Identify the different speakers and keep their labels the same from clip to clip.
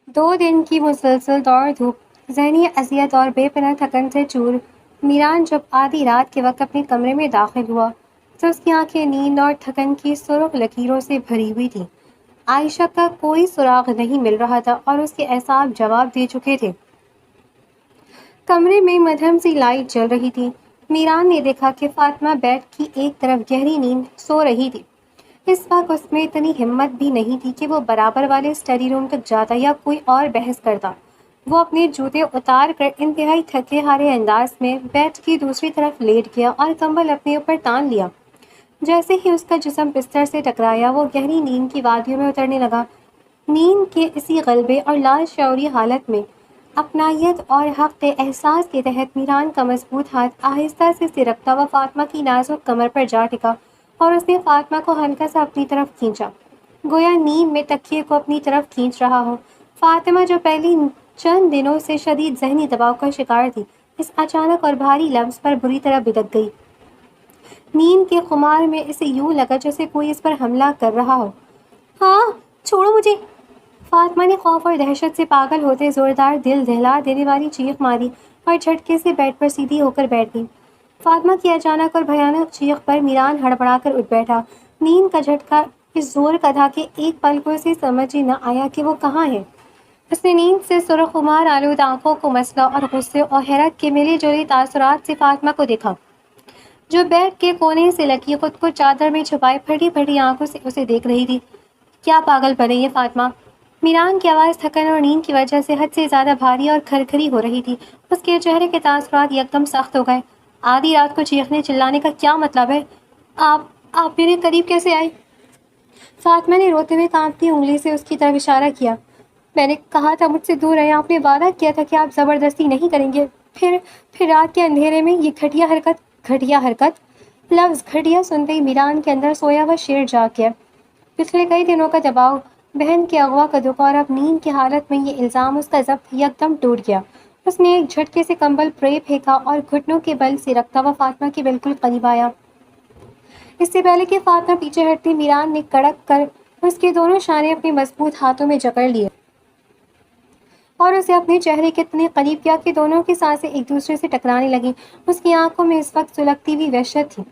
Speaker 1: 2 دن کی مسلسل دوڑ دھوپ، ذہنی اذیت اور بے پناہ تھکن سے چور میران جب آدھی رات کے وقت اپنے کمرے میں داخل ہوا تو اس کی آنکھیں نیند اور تھکن کی سرخ لکیروں سے بھری ہوئی تھیں۔ عائشہ کا کوئی سراغ نہیں مل رہا تھا اور اس کے اعصاب جواب دے چکے تھے۔ کمرے میں مدھم سی لائٹ جل رہی تھی۔ میران نے دیکھا کہ فاطمہ بیڈ کی ایک طرف گہری نیند سو رہی تھی۔ اس وقت اس میں اتنی ہمت بھی نہیں تھی کہ وہ برابر والے اسٹڈی روم تک جاتا یا کوئی اور بحث کرتا۔ وہ اپنے جوتے اتار کر انتہائی تھکے ہارے انداز میں بیڈ کی دوسری طرف لیٹ گیا اور کمبل اپنے اوپر تان لیا۔ جیسے ہی اس کا جسم بستر سے ٹکرایا وہ گہری نیند کی وادیوں میں اترنے لگا۔ نیند کے اسی غلبے اور لاشعوری حالت میں اپنائیت اور حق احساس کے تحت میران کا مضبوط ہاتھ آہستہ سے سرکتا ہوا فاطمہ کی نازک کمر پر جا ٹکا اور اس نے فاطمہ کو ہلکا سا اپنی طرف کھینچا، گویا نیند میں تکیے کو اپنی طرف کھینچ رہا ہو۔ فاطمہ جو پہلی چند دنوں سے شدید ذہنی دباؤ کا شکار تھی، اس اچانک اور بھاری لفظ پر بری طرح بھڑک گئی۔ نیند کے خمار میں اسے یوں لگا جیسے کوئی اس پر حملہ کر رہا ہو۔ ہاں، چھوڑو مجھے! فاطمہ نے خوف اور دہشت سے پاگل ہوتے زوردار دل دہلا دینے والی چیخ ماری اور جھٹکے سے بیڈ پر سیدھی ہو کر بیٹھ گئی۔ فاطمہ کی اچانک اور بھیانک چیخ پر میران ہڑبڑا کر اٹھ بیٹھا۔ نیند کا جھٹکا اس زور کا تھا کہ ایک پل کو اسے سمجھ ہی نہ آیا کہ وہ کہاں ہے۔ اس نے نیند سے سرخ خمار آلود آنکھوں کو مسلا اور غصے اور حیرت کے ملے جلے تاثرات سے فاطمہ کو دیکھا، جو بیڈ کے کونے سے لکی خود کو چادر میں چھپائے پھٹی پھٹی آنکھوں سے اسے دیکھ رہی تھی۔ کیا پاگل بن رہی ہے فاطمہ؟ میران کی آواز تھکن اور نیند کی وجہ سے حد سے زیادہ بھاری اور کھرکھری ہو رہی تھی۔ اس کے چہرے کے تاثرات یکدم سخت ہو گئے۔ آدھی رات کو چیخنے چلانے کا کیا مطلب ہے؟ آپ میرے قریب کیسے آئے؟ فاطمہ نے روتے ہوئے کانپتی انگلی سے اس کی طرف اشارہ کیا۔ میں نے کہا تھا مجھ سے دور رہیں، آپ نے وعدہ کیا تھا کہ آپ زبردستی نہیں کریں گے۔ پھر رات کے اندھیرے میں یہ گھٹیا حرکت۔ لفظ گھٹیا سنتے ہی میران کے اندر سویا ہوا شیر جاگ گیا۔ پچھلے کئی دنوں کا دباؤ، بہن کے اغوا کا دکھ اور اب نیند کی حالت میں یہ الزام اس کا ضبط یکدم ٹوٹ گیا۔ اس نے ایک جھٹکے سے کمبل پھینکا اور گھٹنوں کے بل سے رکھتا ہوا فاطمہ کے بالکل قریب آیا۔ اس سے پہلے کہ فاطمہ پیچھے ہٹتی، میران نے کڑک کر اس کے دونوں شانے اپنے مضبوط ہاتھوں میں جکڑ لیے اور اسے اپنے چہرے کے اتنے قریب کیا کہ دونوں کی سانسیں ایک دوسرے سے ٹکرانے لگیں۔ اس کی آنکھوں میں اس وقت سلگتی ہوئی وحشت تھی۔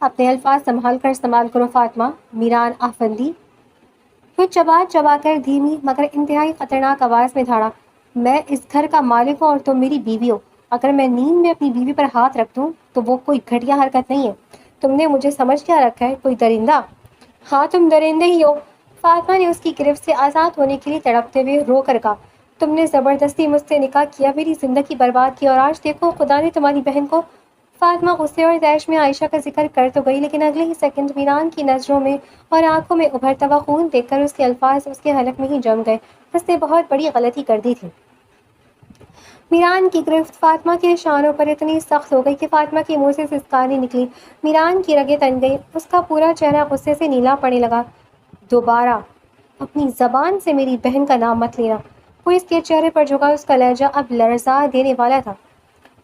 Speaker 1: اپنے الفاظ سنبھال کر استعمال کرو فاطمہ، میران آفندی، وہ چبا کر دھیمی مگر انتہائی خطرناک آواز میں دھاڑا۔ میں اس گھر کا مالک ہوں اور تم میری بیوی ہو۔ اگر میں نیند میں اپنی بیوی پر ہاتھ رکھ دوں تو وہ کوئی گھٹیا حرکت نہیں ہے۔ تم نے مجھے سمجھ کیا رکھا ہے، کوئی درندہ؟ ہاں، تم درندے ہی ہو، فاطمہ نے اس کی گرفت سے آزاد ہونے کے لیے تڑپتے ہوئے رو کر کہا۔ تم نے زبردستی مجھ سے نکاح کیا، میری زندگی برباد کی اور آج دیکھو خدا نے تمہاری بہن کو۔ فاطمہ غصے اور طیش میں عائشہ کا ذکر کر تو گئی، لیکن اگلے ہی سیکنڈ میران کی نظروں میں اور آنکھوں میں ابھرتا ہوا خون دیکھ کر اس کے الفاظ اس کے حلق میں ہی جم گئے۔ اس نے بہت بڑی غلطی کر دی تھی۔ میران کی گرفت فاطمہ کے شانوں پر اتنی سخت ہو گئی کہ فاطمہ کے منہ سے سسکانے نکلی۔ میران کی رگیں تن گئی، اس کا پورا چہرہ غصے سے نیلا پڑنے لگا۔ دوبارہ اپنی زبان سے میری بہن کا نام مت لینا۔ وہ اس کے چہرے پر جھکا، اس کا لہجہ اب لرزا دینے والا تھا۔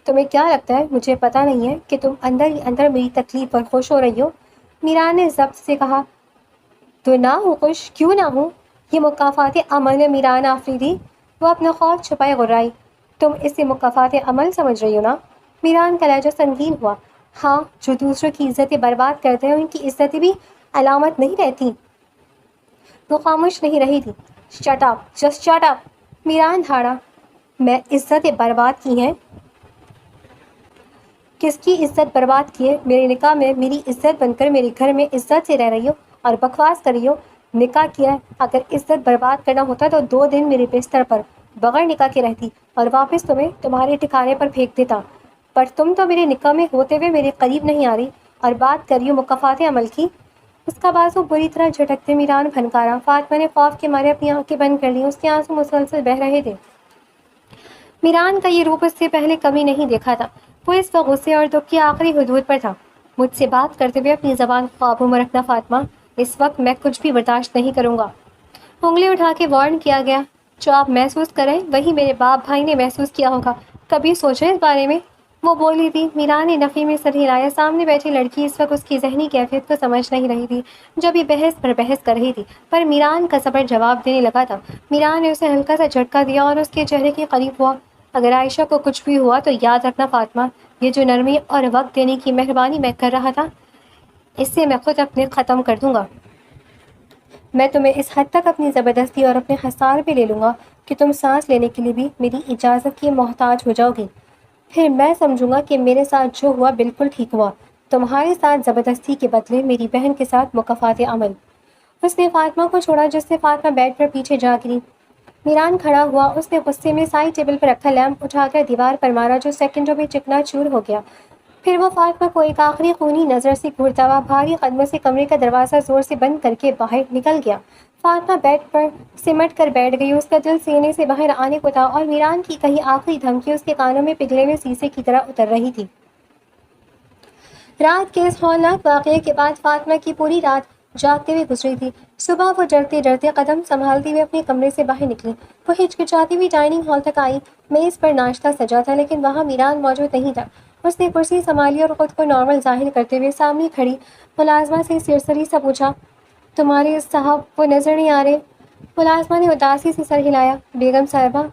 Speaker 1: تمہیں کیا لگتا ہے مجھے پتہ نہیں ہے کہ تم اندر ہی اندر میری تکلیف پر خوش ہو رہی ہو؟ میران نے ضبط سے کہا۔ تو نہ ہوں خوش، کیوں نہ ہوں؟ یہ مکافات عمل ہے میران آفریدی، وہ اپنا خوف چھپائے غرائی۔ تم اسے مکافات عمل سمجھ رہی ہو نا؟ میران کا لہجہ سنگین ہوا۔ ہاں، جو دوسروں کی عزتیں برباد کرتے ہیں ان کی عزتیں بھی علامت نہیں رہتی۔ وہ خاموش نہیں رہی تھی۔ Shut up, just shut up, Meeran دھاڑا۔ میں عزتیں برباد کی ہیں؟ کس کی عزت برباد کی ہے؟ میرے نکاح میں میری عزت بن کر میرے گھر میں عزت سے رہ رہی ہو اور بکواس کر رہی ہو۔ نکاح کیا ہے، اگر عزت برباد کرنا ہوتا تو 2 دن میرے بستر پر بغیر نکاح کے رہتی اور واپس تمہیں تمہارے ٹھکانے پر پھینک دیتا، پر تم تو میرے نکاح میں ہوتے ہوئے میرے قریب نہیں آ رہی اور بات کر رہی ہو مکافات عمل کی۔ اس کا بازو بری طرح جھٹکتے میران پھنکارا۔ فاطمہ نے خوف کے مارے اپنی آنکھیں بند کر لیں، اس کے آنسو مسلسل بہہ رہے تھے۔ میران کا یہ روپ اس سے پہلے کبھی نہیں دیکھا تھا۔ وہ اس وقت غصے اور دکھ کی آخری حدود پر تھا۔ مجھ سے بات کرتے ہوئے اپنی زبان کو قابو میں رکھنا فاطمہ، اس وقت میں کچھ بھی برداشت نہیں کروں گا۔ انگلی اٹھا کے وارن کیا گیا۔ جو آپ محسوس کریں وہی میرے باپ بھائی نے محسوس کیا ہوگا، کبھی سوچیں اس بارے میں؟ وہ بولی تھی۔ میران نے نفی میں سر ہلایا۔ سامنے بیٹھی لڑکی اس وقت اس کی ذہنی کیفیت کو سمجھ نہیں رہی تھی، جب یہ بحث پر بحث کر رہی تھی، پر میران کا صبر جواب دینے لگا تھا۔ میران نے اسے ہلکا سا جھٹکا دیا اور اس کے چہرے کے قریب ہوا۔ اگر عائشہ کو کچھ بھی ہوا تو یاد رکھنا فاطمہ، یہ جو نرمی اور وقت دینے کی مہربانی میں کر رہا تھا، اس سے میں خود اپنے ختم کر دوں گا۔ میں تمہیں اس حد تک اپنی زبردستی اور اپنے حصار پہ لے لوں گا کہ تم سانس لینے کے لیے بھی میری اجازت کی محتاج ہو جاؤ گی۔ پھر میں سمجھوں گا کہ میرے ساتھ جو ہوا بالکل ٹھیک ہوا۔ تمہارے ساتھ زبردستی کے بدلے میری بہن کے ساتھ مکافات عمل۔ اس نے فاطمہ کو چھوڑا، جس سے فاطمہ بیڈ پر پیچھے جا گری۔ میران کھڑا ہوا۔ اس نے غصے میں سائڈ ٹیبل پر رکھا لیمپ اٹھا کر دیوار پر مارا، جو سیکنڈوں میں چکنا چور ہو گیا۔ پھر وہ فاطمہ کو ایک آخری خونی نظر سے گھورتا ہوا بھاری قدموں سے کمرے کا دروازہ زور سے بند کر کے باہر نکل گیا۔ فاطمہ بیڈ پر سمٹ کر بیٹھ گئی۔ اس کا دل سینے سے باہر آنے کو تھا اور میران کی کہیں آخری دھمکی اس کے کانوں میں پگھلے ہوئے شیشے کی طرح اتر رہی تھی۔ رات کے اس ہولناک واقعے کے بعد فاطمہ کی پوری رات جاگتے ہوئے گزری تھی۔ صبح وہ ڈرتے ڈرتے قدم سنبھالتے ہوئے اپنے کمرے سے باہر نکلی۔ وہ ہچکچاتی ہوئی ڈائننگ ہال تک آئی۔ میز پر ناشتہ سجا تھا، لیکن وہاں میران موجود نہیں تھا۔ اس نے کرسی سنبھالی اور خود کو نارمل ظاہر کرتے ہوئے سامنے کھڑی ملازمہ سے سرسری سا پوچھا، تمہارے صاحب وہ نظر نہیں آ رہے؟ ملازمہ نے اداسی سے سر ہلایا۔ بیگم صاحبہ،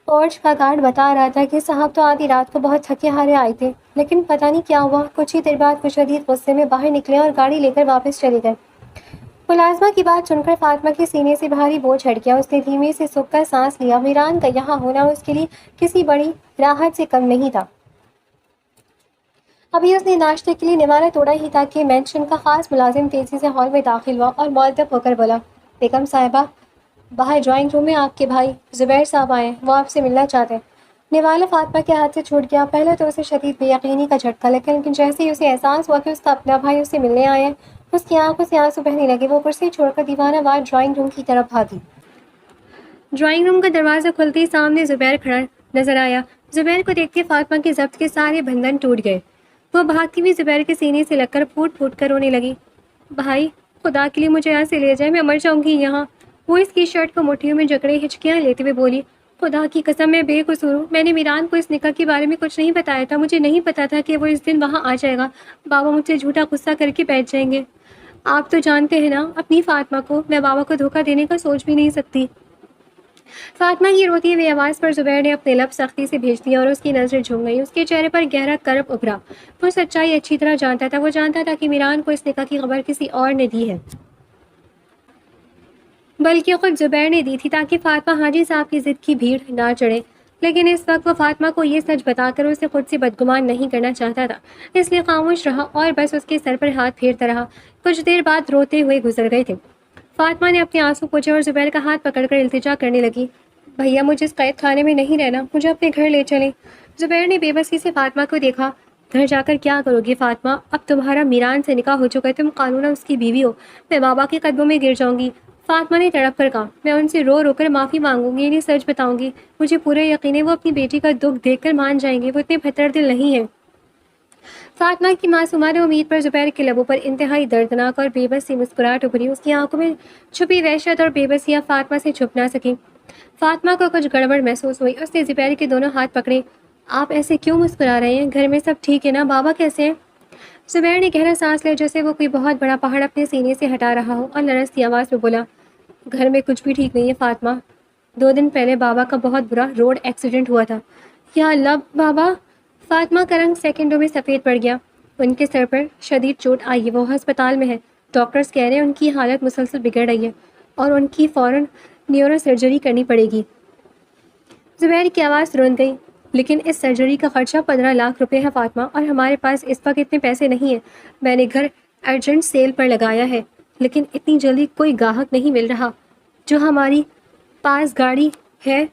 Speaker 1: پورچ کا گارڈ بتا رہا تھا کہ صاحب تو آدھی رات کو بہت تھکے ہارے آئے تھے، لیکن پتہ نہیں کیا ہوا، کچھ ہی دیر بعد وہ شدید غصے میں باہر نکلے اور گاڑی لے کر واپس چلے گئے۔ ملازمہ کی بات سن کر فاطمہ کے سینے سے بھاری بوجھ ہٹ گیا۔ اس نے دھیمے سے سوکھ کر سانس لیا۔ میران کا یہاں ہونا اس کے لیے کسی بڑی راحت سے کم نہیں تھا۔ ابھی اس نے ناشتے کے لیے نوالہ توڑا ہی تھا کہ مینشن کا خاص ملازم تیزی سے ہال میں داخل ہوا اور مؤدب ہو کر بولا، بیگم صاحبہ، باہر ڈرائنگ روم میں آپ کے بھائی زبیر صاحب آئے ہیں، وہ آپ سے ملنا چاہتے ہیں۔ نوالہ فاطمہ کے ہاتھ سے چھوٹ گیا۔ پہلے تو اسے شدید بے یقینی کا جھٹکا لگا، لیکن جیسے ہی اسے احساس ہوا کہ اس کا اپنا بھائی اسے ملنے آیا ہے، اس کی آنکھوں سے آنسو بہنے لگے۔ وہ کرسی چھوڑ کر دیوانہ وار ڈرائنگ روم کی طرف بھاگی۔ ڈرائنگ روم کا دروازہ کھلتے ہی سامنے زبیر کھڑا نظر آیا۔ زبیر کو دیکھتے فاطمہ کے ضبط کے سارے بندھن ٹوٹ گئے۔ وہ بھاگتی ہوئی زبیر کے سینے سے لگ کر پھوٹ پھوٹ کر رونے لگی۔ بھائی، خدا کے لیے مجھے یہاں سے لے جائے، میں مر جاؤں گی یہاں۔ وہ اس کی شرٹ کو مٹھیوں میں جکڑے ہچکیاں لیتے ہوئے بولی، خدا کی قسم میں بے قصور ہوں، میں نے میران کو اس نکاح کے بارے میں کچھ نہیں بتایا تھا، مجھے نہیں پتا تھا کہ وہ اس دن وہاں آ جائے گا، بابا مجھ سے جھوٹا غصہ کر کے بیٹھ جائیں گے۔ آپ تو جانتے ہیں نا اپنی فاطمہ کو، میں بابا کو دھوکہ دینے کا سوچ بھی نہیں سکتی۔ فاطمہ کی روتی ہوئی آواز پر زبیر نے اپنے لب سختی سے بھیج دیا اور اس کی نظریں جھک گئیں۔ اس کے چہرے پر گہرا کرب ابھرا۔ وہ سچائی اچھی طرح جانتا تھا۔ وہ جانتا تھا کہ میران کو اس نکاح کی خبر کسی اور نے دی ہے، بلکہ خود زبیر نے دی تھی، تاکہ فاطمہ حاجی صاحب کی ضد کی بھیڑ نہ چڑھے۔ لیکن اس وقت وہ فاطمہ کو یہ سچ بتا کر اسے خود سے بدگمان نہیں کرنا چاہتا تھا، اس لیے خاموش رہا اور بس اس کے سر پر ہاتھ پھیرتا رہا۔ کچھ دیر بعد روتے ہوئے گزر گئے تھے۔ فاطمہ نے اپنے آنسو پوچھے اور زبیر کا ہاتھ پکڑ کر التجا کرنے لگی، بھیا مجھے اس قید خانے میں نہیں رہنا، مجھے اپنے گھر لے چلیں۔ زبیر نے بے بسی سے فاطمہ کو دیکھا۔ گھر جا کر کیا کرو گی فاطمہ؟ اب تمہارا میران سے نکاح ہو چکا ہے، تم قانونا اس کی بیوی ہو، میں بابا کے قدموں میں گر جاؤں گی۔ فاطمہ نے تڑپ کر کہا، میں ان سے رو رو کر معافی مانگوں گی، انہیں سچ بتاؤں گی، مجھے پورا یقین ہے وہ اپنی بیٹی کا دکھ دیکھ کر مان جائیں گے، وہ اتنے پھتر دل نہیں ہیں۔ فاطمہ کی معصومانہ امید پر زبیر کے لبوں پر انتہائی دردناک اور بے بس سی مسکراہٹ ابھری۔ اس کی آنکھوں میں چھپی وحشت اور بے بسیاں فاطمہ سے چھپ نہ سکیں۔ فاطمہ کو کچھ گڑبڑ محسوس ہوئی۔ اس نے زبیر کے دونوں ہاتھ پکڑے۔ آپ ایسے کیوں مسکرا رہے ہیں؟ گھر میں سب ٹھیک ہے نا؟ بابا کیسے ہیں؟ زبیر نے گہرا سانس لیا، جیسے وہ کوئی بہت بڑا پہاڑ اپنے سینے سے ہٹا رہا ہو، اور لرزتی آواز میں بولا، گھر میں کچھ بھی ٹھیک نہیں ہے فاطمہ، 2 دن پہلے بابا کا بہت برا روڈ ایکسیڈنٹ ہوا تھا۔ یا اللہ، بابا! فاطمہ کا رنگ سیکنڈوں میں سفید پڑ گیا۔ ان کے سر پر شدید چوٹ آئی ہے، وہ ہسپتال میں ہے، ڈاکٹرز کہہ رہے ہیں ان کی حالت مسلسل بگڑ رہی ہے اور ان کی فوراً نیورو سرجری کرنی پڑے گی۔ زبیر کی آواز رون گئی، لیکن اس سرجری کا خرچہ 15 لاکھ روپے ہے فاطمہ، اور ہمارے پاس اس وقت اتنے پیسے نہیں ہیں۔ میں نے گھر ارجنٹ سیل پر لگایا ہے، لیکن اتنی جلدی کوئی گاہک نہیں مل رہا۔ جو ہماری پاس گاڑی ہے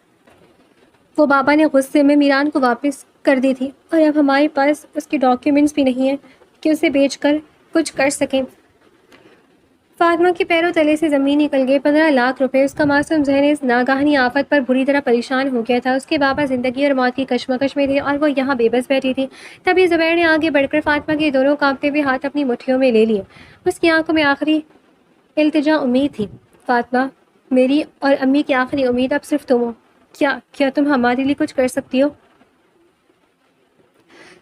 Speaker 1: وہ بابا نے غصے میں میران کو واپس کر دی تھی، اور اب ہمارے پاس اس کے ڈاکیومنٹس بھی نہیں ہیں کہ اسے بیچ کر کچھ کر سکیں۔ فاطمہ کے پیروں تلے سے زمین نکل گئی۔ 15 لاکھ روپے! اس کا معصوم ذہن اس ناگہانی آفت پر بری طرح پریشان ہو گیا تھا۔ اس کے بابا زندگی اور موت کی کشمکش میں تھے اور وہ یہاں بے بس بیٹھی تھی۔ تبھی زبیر نے آگے بڑھ کر فاطمہ کے دونوں کانپتے ہوئے ہاتھ اپنی مٹھیوں میں لے لیے۔ اس کی آنکھوں میں آخری التجا امید تھی۔ فاطمہ، میری اور امی کی آخری امید اب صرف تم ہو۔ کیا تم ہمارے لیے کچھ کر سکتی ہو؟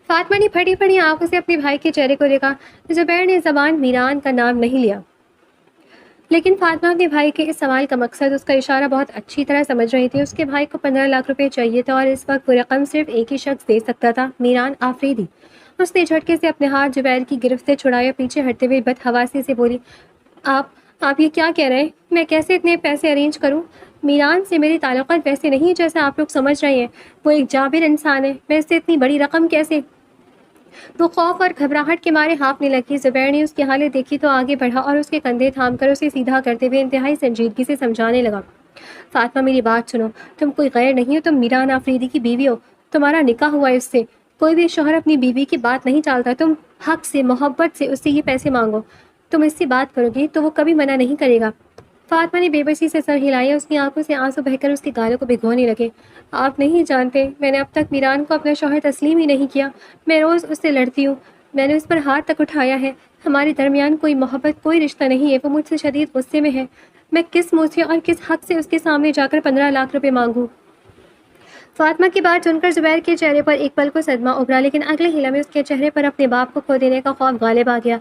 Speaker 1: فاطمہ نے پھٹی پھٹی آنکھوں سے اپنے بھائی کے چہرے کو دیکھا۔ زبیر نے زبان میران کا نام نہیں لیا، لیکن فاطمہ اپنے بھائی کے اس سوال کا مقصد، اس کا اشارہ بہت اچھی طرح سمجھ رہی تھی۔ اس کے بھائی کو 15 لاکھ روپے چاہیے تھا اور اس وقت وہ رقم صرف ایک ہی شخص دے سکتا تھا، میران آفریدی۔ اس نے جھٹکے سے اپنے ہاتھ زبیر کی گرفت سے چھڑائے، پیچھے ہٹتے ہوئے بدحواسی سے بولی، آپ یہ کیا کہہ رہے ہیں؟ میں کیسے اتنے پیسے ارینج کروں؟ میران سے میری تعلقات ویسے نہیں جیسے آپ لوگ سمجھ رہے ہیں۔ وہ ایک جابر انسان ہے، میں اس سے اتنی بڑی رقم کیسے؟ وہ خوف اور گھبراہٹ کے مارے ہانپنے لگی۔ زبیر نے اس کی حالت دیکھی تو آگے بڑھا اور اس کے کندھے تھام کر اسے سیدھا کرتے ہوئے انتہائی سنجیدگی سے سمجھانے لگا، فاطمہ میری بات سنو، تم کوئی غیر نہیں ہو، تم میران آفریدی کی بیوی ہو، تمہارا نکاح ہوا ہے اس سے۔ کوئی بھی شوہر اپنی بیوی کی بات نہیں ٹالتا۔ تم حق سے، محبت سے اس سے یہ پیسے مانگو، تم اس سے بات کرو گی تو وہ کبھی منع نہیں کرے گا۔ فاطمہ نے بے بسی سے سر ہلایا، اس کی آنکھوں سے آنسو بہہ کر اس کے گالوں کو بھگونے لگے۔ آپ نہیں جانتے، میں نے اب تک میران کو اپنا شوہر تسلیم ہی نہیں کیا۔ میں روز اس سے لڑتی ہوں، میں نے اس پر ہاتھ تک اٹھایا ہے۔ ہمارے درمیان کوئی محبت، کوئی رشتہ نہیں ہے۔ وہ مجھ سے شدید غصے میں ہے۔ میں کس منہ سے اور کس حق سے اس کے سامنے جا کر 15 لاکھ روپے مانگوں؟ فاطمہ کی بات سن کر زبیر کے چہرے پر ایک پل کو صدمہ ابھرا، لیکن اگلے ہی لمحے اس کے چہرے پر اپنے باپ کو کھو دینے کا خوف غالب آ گیا۔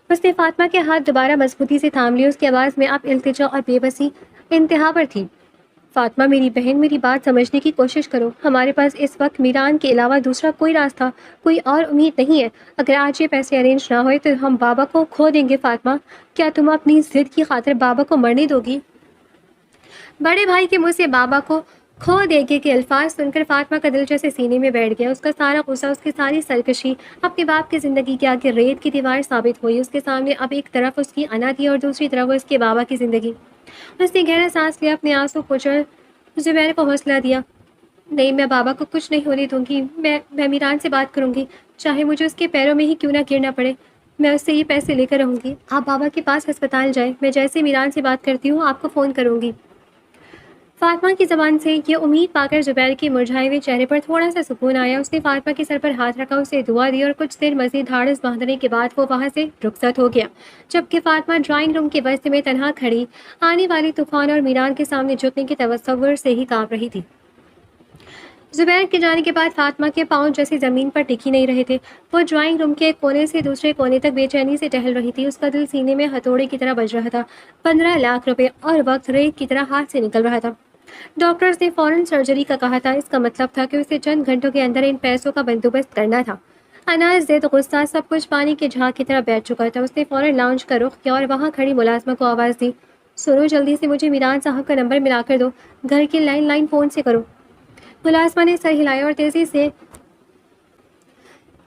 Speaker 1: اس نے فاطمہ کے ہاتھ دوبارہ مضبوطی سے تھام لیے۔ اس کی آواز میں اب التجا اور بے بسی انتہا پر تھی۔ فاطمہ میری بہن، میری بات سمجھنے کی کوشش کرو۔ ہمارے پاس اس وقت میران کے علاوہ دوسرا کوئی راستہ، کوئی اور امید نہیں ہے۔ اگر آج یہ پیسے ارینج نہ ہوئے تو ہم بابا کو کھو دیں گے۔ فاطمہ، کیا تم اپنی ضد کی خاطر بابا کو مرنے دو گی؟ بڑے بھائی کے منہ سے بابا کو کھو دے گے کے الفاظ سن کر فاطمہ کا دل جیسے سینے میں بیٹھ گیا۔ اس کا سارا غصہ، اس کی ساری سرکشی اپنے باپ کی زندگی کے آگے ریت کی دیوار ثابت ہوئی۔ اس کے سامنے اب ایک طرف اس کی انا تھی اور دوسری طرف اس کے بابا کی زندگی۔ اس نے گہرا سانس لیا، اپنے آنسو پوچھر زبیر کو حوصلہ دیا۔ نہیں، میں بابا کو کچھ نہیں ہونے دوں گی۔ میں میران سے بات کروں گی، چاہے مجھے اس کے پیروں میں ہی کیوں نہ گرنا پڑے۔ میں اس سے یہ پیسے لے کر رہوں گی۔ آپ بابا کے پاس ہسپتال جائیں، میں جیسے میران سے بات کرتی ہوں آپ کو فون کروں گی۔ فاطمہ کی زبان سے یہ امید پا کر زبیر کے مرجھائے ہوئے چہرے پر تھوڑا سا سکون آیا۔ اس نے فاطمہ کے سر پر ہاتھ رکھا، اسے دعا دی اور کچھ دیر مزید ڈھارس باندھنے کے بعد وہ وہاں سے رخصت ہو گیا، جبکہ فاطمہ ڈرائنگ روم کے وسط میں تنہا کھڑی آنے والے طوفان اور میران کے سامنے جھکنے کے تصور سے ہی کانپ رہی تھی۔ زبیر کے جانے کے بعد فاطمہ کے پاؤں جیسے زمین پر ٹکی نہیں رہے تھے۔ وہ ڈرائنگ روم کے ایک کونے سے دوسرے کونے تک بے چینی سے ٹہل رہی تھی۔ اس کا دل سینے میں ہتھوڑے کی طرح بج رہا تھا۔ 15 لاکھ روپے اور وقت ریت کی طرح ہاتھ سے نکل رہا تھا۔ ڈاکٹرز نے فوراً سرجری کا کہا تھا۔ اس کا مطلب تھا کہ اسے چند گھنٹوں کے اندر ان پیسوں کا بندوبست کرنا تھا۔ اناج، ضد، غصہ، سب کچھ پانی کے جھاگ کی طرح بیٹھ چکا تھا۔ اس نے فوراً لاؤنج کا رخ کیا اور وہاں کھڑی ملازمہ کو آواز دی، سنو، جلدی سے مجھے میران صاحب کا نمبر ملا کر دو، گھر کے لینڈ لائن فون سے کرو۔ ملازمہ نے سر ہلایا اور تیزی سے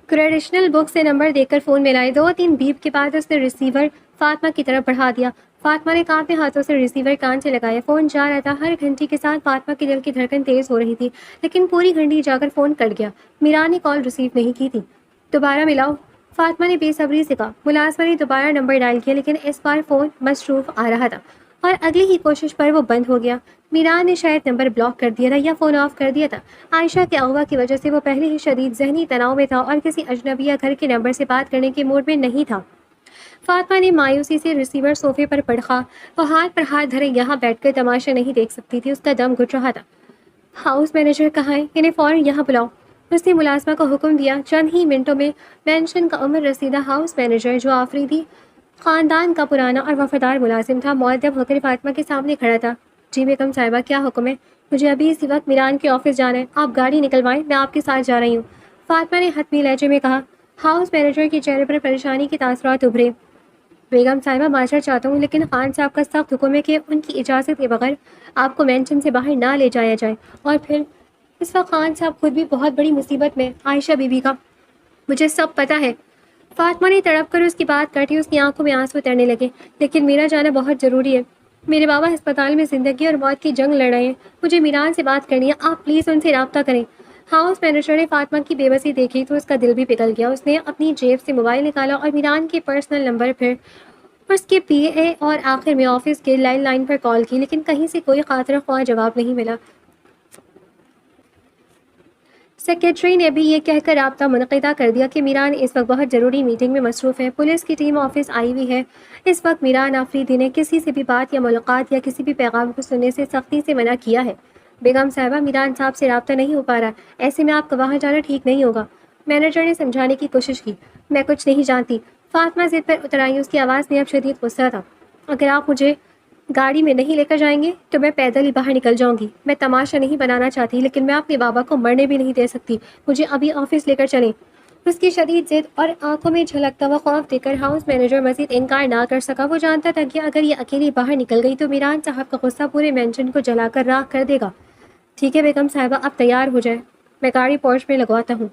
Speaker 1: کریڈیشنل بک سے نمبر دے کر فون ملائے۔ 2-3 بیپ کے بعد اس نے ریسیور فاطمہ کی طرف بڑھا دیا۔ فاطمہ نے کانپتے ہاتھوں سے ریسیور کان سے لگایا۔ فون جا رہا تھا۔ ہر گھنٹی کے ساتھ فاطمہ کے دل کی دھڑکن تیز ہو رہی تھی، لیکن پوری گھنٹی جا کر فون کٹ گیا۔ میران نے کال ریسیو نہیں کی تھی۔ دوبارہ ملاؤ، فاطمہ نے بے صبری سے کہا۔ ملازمہ نے دوبارہ نمبر ڈائل کیا، لیکن اس بار فون مصروف آ رہا تھا اور اگلی ہی کوشش پر وہ بند ہو گیا۔ میران نے شاید نمبر بلاک کر دیا تھا یا فون آف کر دیا تھا۔ عائشہ کے اغوا کی وجہ سے وہ پہلے ہی شدید ذہنی تناؤ میں تھا اور کسی اجنبی یا گھر کے نمبر سے بات کرنے کے موڈ میں نہیں تھا۔ فاطمہ نے مایوسی سے ریسیور صوفے پر پڑھا۔ وہ ہاتھ پر ہاتھ دھرے یہاں بیٹھ کر تماشا نہیں دیکھ سکتی تھی۔ اس کا دم گھٹ رہا تھا۔ ہاؤس مینیجر کہاں ہے؟ انہیں فوراً یہاں بلاؤ۔ اس نے ملازمہ کو حکم دیا۔ چند ہی منٹوں میں پینشن کا عمر رسیدہ ہاؤس مینیجر، جو آفریدی خاندان کا پرانا اور وفادار ملازم تھا، مؤدب ہو کر فاطمہ کے سامنے کھڑا تھا۔ جی بیگم صاحبہ، کیا حکم ہے؟ مجھے ابھی اسی وقت میران کے آفس جانا ہے۔ آپ گاڑی نکلوائیں، میں آپ کے ساتھ جا رہی ہوں، فاطمہ نے حتمی لہجے میں کہا۔ ہاؤس مینیجر کے چہرے پر پریشانی کے تاثرات ابھرے۔ بیگم صاحبہ، معذرت چاہتا ہوں، لیکن خان صاحب کا سخت حکم ہے کہ ان کی اجازت کے بغیر آپ کو مینشن سے باہر نہ لے جایا جائے، اور پھر اس وقت خان صاحب خود بھی بہت بڑی مصیبت میں، عائشہ بیوی کا۔ مجھے سب پتہ ہے، فاطمہ نے تڑپ کر اس کی بات کاٹی۔ اس کی آنکھوں میں آنسو تیرنے لگے۔ لیکن میرا جانا بہت ضروری ہے۔ میرے بابا ہسپتال میں زندگی اور موت کی جنگ لڑ رہے ہیں۔ مجھے میران سے بات کرنی ہے، آپ پلیز ان سے رابطہ کریں۔ ہاؤس مینیجر نے فاطمہ کی بے بسی دیکھی تو اس کا دل بھی پگھل گیا۔ اس نے اپنی جیب سے موبائل نکالا اور میران کے پرسنل نمبر، پھر اس کے پی اے اور آخر میں آفس کے لینڈ لائن پر کال کی، لیکن کہیں سے کوئی خاطر خواہ جواب نہیں ملا۔ سیکریٹری نے بھی یہ کہہ کر رابطہ منقطع کر دیا کہ میران اس وقت بہت ضروری میٹنگ میں مصروف ہے۔ پولیس کی ٹیم آفس آئی ہوئی ہے۔ اس وقت میران آفریدی نے کسی سے بھی بات یا ملاقات یا کسی بھی پیغام کو سننے سے سختی سے منع کیا ہے۔ بیگم صاحبہ، میران صاحب سے رابطہ نہیں ہو پا رہا، ایسے میں آپ کا وہاں جانا ٹھیک نہیں ہوگا۔ مینیجر نے سمجھانے کی کوشش کی۔ میں کچھ نہیں جانتی۔ فاطمہ ضد پر اتر آئی۔ اس کی آواز میں اب شدید غصہ تھا۔ اگر آپ مجھے گاڑی میں نہیں لے کر جائیں گے تو میں پیدل ہی باہر نکل جاؤں گی۔ میں تماشا نہیں بنانا چاہتی، لیکن میں اپنے بابا کو مرنے بھی نہیں دے سکتی۔ مجھے ابھی آفس لے کر چلیں۔ اس کی شدید ضد اور آنکھوں میں جھلکتا ہوا خوف دیکھ کر ہاؤس مینیجر مزید انکار نہ کر سکا۔ وہ جانتا تھا کہ اگر یہ اکیلی باہر نکل گئی تو میران صاحب کا غصہ پورے مینشن کو جلا کر راکھ کر دے گا۔ ٹھیک ہے بیگم صاحبہ، اب تیار ہو جائے، میں گاڑی پورچ میں لگواتا ہوں۔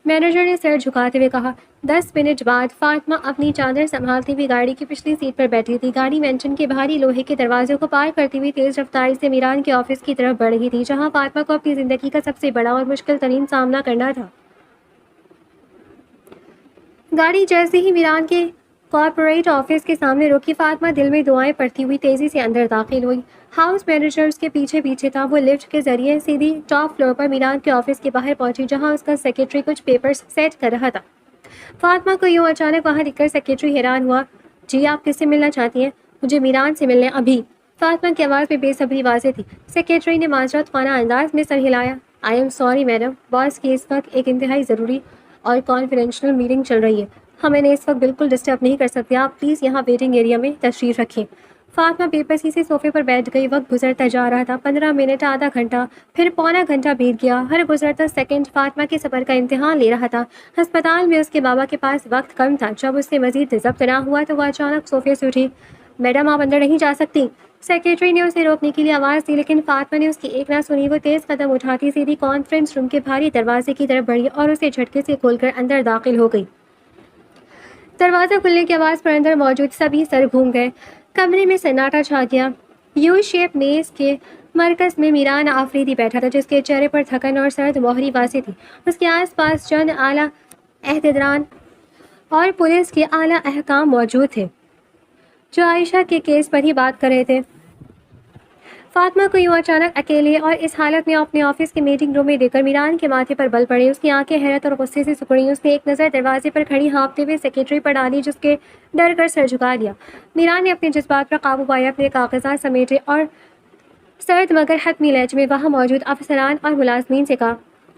Speaker 1: مینیجر نے سر جھکاتے ہوئے کہا۔ 10 منٹ بعد فاطمہ اپنی چادر سنبھالتی ہوئی گاڑی کی پچھلی سیٹ پر بیٹھی تھی۔ گاڑی مینشن کے بھاری لوہے کے دروازے کو پار کرتی ہوئی تیز رفتاری سے میران کے آفس کی طرف بڑھ رہی تھی، جہاں فاطمہ کو اپنی زندگی کا سب سے بڑا اور مشکل ترین سامنا کرنا تھا۔ گاڑی جیسے ہی میران کے کارپوریٹ آفس کے سامنے روکی، فاطمہ دل میں دعائیں پڑھتی ہوئی تیزی سے اندر داخل ہوئی۔ ہاؤس مینیجر اس کے پیچھے پیچھے تھا۔ وہ لفٹ کے ذریعے سیدھی ٹاپ فلور پر میران کے آفس کے باہر پہنچی، جہاں اس کا سیکرٹری کچھ پیپرز سیٹ کر رہا تھا۔ فاطمہ کو یوں اچانک وہاں دیکھ کر سیکرٹری حیران ہوا۔ جی آپ کس سے ملنا چاہتی ہیں؟ مجھے میران سے ملنے ابھی۔ فاطمہ کی آواز میں بے صبری واضح تھی۔ سیکرٹری نے معذرت خانہ انداز میں سر ہلایا۔ آئی ایم سوری میڈم، باس کی اس وقت ایک انتہائی ضروری اور کانفیڈینشیل میٹنگ چل رہی ہے، ہم انہیں اس وقت بالکل ڈسٹرب نہیں کر سکتے۔ آپ پلیز یہاں ویٹنگ ایریا میں تشریف رکھیں۔ فاطمہ بے بسی سے صوفے پر بیٹھ گئی۔ وقت گزرتا جا رہا تھا۔ 15 منٹ، آدھا گھنٹہ، پھر پونا گھنٹہ بیت گیا۔ ہر گزرتا سیکنڈ فاطمہ کے صبر کا امتحان لے رہا تھا۔ ہسپتال میں اس کے بابا کے پاس وقت کم تھا۔ جب اس سے مزید ضبط نہ ہوا تو وہ اچانک صوفے سے اٹھی۔ میڈم آپ اندر نہیں جا سکتی۔ سیکرٹری نے اسے روکنے کے لیے آواز دی، لیکن فاطمہ نے اس کی ایک نہ سنی۔ وہ تیز قدم اٹھاتی سیدھی کانفرنس روم کے بھاری دروازے کی طرف بڑھی اور اسے جھٹکے سے کھول کر اندر داخل ہو گئی۔ دروازہ کھلنے کی آواز پر اندر موجود سبھی سر گھوم گئے۔ کمرے میں سناٹا چھا گیا۔ یو شیپ میز کے مرکز میں میران آفریدی بیٹھا تھا، جس کے چہرے پر تھکن اور سرد مہری واضح تھی۔ اس کے آس پاس چند اعلیٰ عہدیداران اور پولیس کے اعلیٰ احکام موجود تھے، جو عائشہ کے کیس پر ہی بات کر رہے تھے۔ فاطمہ کو یوں اچانک اکیلے اور اس حالت میں اپنے آفس کے میٹنگ روم میں دیکھ کر میران کے ماتھے پر بل پڑے۔ اس کی آنکھیں حیرت اور غصے سے سکڑیں۔ اس نے ایک نظر دروازے پر کھڑی ہانپتے ہوئے سیکرٹری پر ڈالی، جس کے ڈر کر سر جھکا دیا۔ میران نے اپنے جذبات پر قابو پایا، اپنے کاغذات سمیٹے اور سرد مگر حتمی لہجے میں وہاں موجود افسران اور ملازمین سے کہا،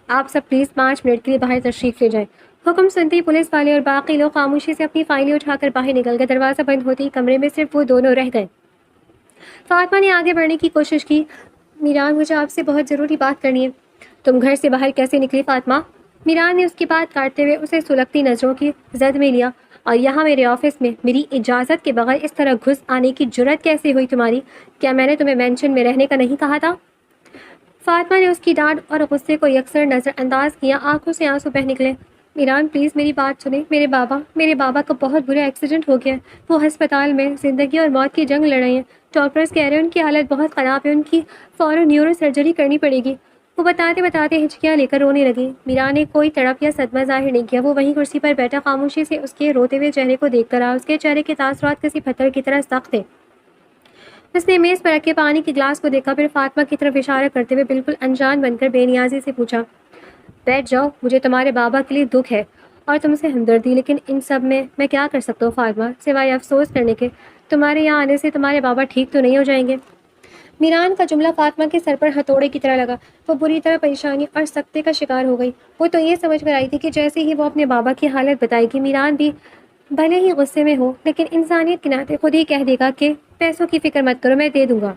Speaker 1: آپ سب پلیز 5 منٹ کے لیے باہر تشریف لے جائیں۔ حکم سنتے ہی پولیس والے اور باقی لوگ خاموشی سے اپنی فائلیں اٹھا کر باہر نکل گئے۔ دروازہ بند ہوتے ہی کمرے میں صرف وہ دونوں رہ گئے۔ فاطمہ نے آگے بڑھنے کی کوشش کی۔ میران، مجھے آپ سے بہت ضروری بات کرنی ہے۔ تم گھر سے باہر کیسے نکلی فاطمہ؟ میران نے اس کی بات کاٹتے ہوئے اسے سلگتی نظروں کی زد میں لیا۔ اور یہاں میرے آفس میں میری اجازت کے بغیر اس طرح گھس آنے کی جرت کیسے ہوئی تمہاری؟ کیا میں نے تمہیں مینشن میں رہنے کا نہیں کہا تھا؟ فاطمہ نے اس کی ڈانٹ اور غصے کو یکسر نظر انداز کیا۔ آنکھوں سے آنسو بہہ نکلے۔ میران پلیز میری بات سنیں۔ میرے بابا کا بہت برا ایکسیڈنٹ ہو گیا ہے۔ وہ ہسپتال میں زندگی اور موت کی جنگ لڑ رہے ہیں۔ ڈاکٹرز کہہ رہے ہیں ان کی حالت بہت خراب ہے، ان کی فوراً نیورو سرجری کرنی پڑے گی۔ وہ بتاتے بتاتے ہچکیاں لے کر رونے لگی۔ میران نے کوئی تڑپ یا صدمہ ظاہر نہیں کیا۔ وہ وہیں کرسی پر بیٹھا خاموشی سے اس کے روتے ہوئے چہرے کو دیکھتا رہا۔ اس کے چہرے کے تاثرات کسی پتھر کی طرح سخت تھے۔ اس نے میز پر رکھے پانی کے گلاس کو دیکھا، پھر فاطمہ کی طرف اشارہ کرتے ہوئے بالکل انجان بن کر بے نیازی سے پوچھا، بیٹھ جاؤ، مجھے تمہارے بابا کے لیے دکھ ہے اور تم سے ہمدردی، لیکن ان سب میں کیا کر سکتا ہوں فاطمہ، سوائے افسوس کرنے کے؟ تمہارے یہاں آنے سے تمہارے بابا ٹھیک تو نہیں ہو جائیں گے؟ میران کا جملہ فاطمہ کے سر پر ہتھوڑے کی طرح لگا۔ وہ بری طرح پریشانی اور سکتے کا شکار ہو گئی۔ وہ تو یہ سمجھ کر آئی تھی کہ جیسے ہی وہ اپنے بابا کی حالت بتائے گی، میران بھی بھلے ہی غصے میں ہو لیکن انسانیت کے ناطے خود ہی کہہ دے گا کہ پیسوں کی فکر مت کرو، میں دے دوں گا۔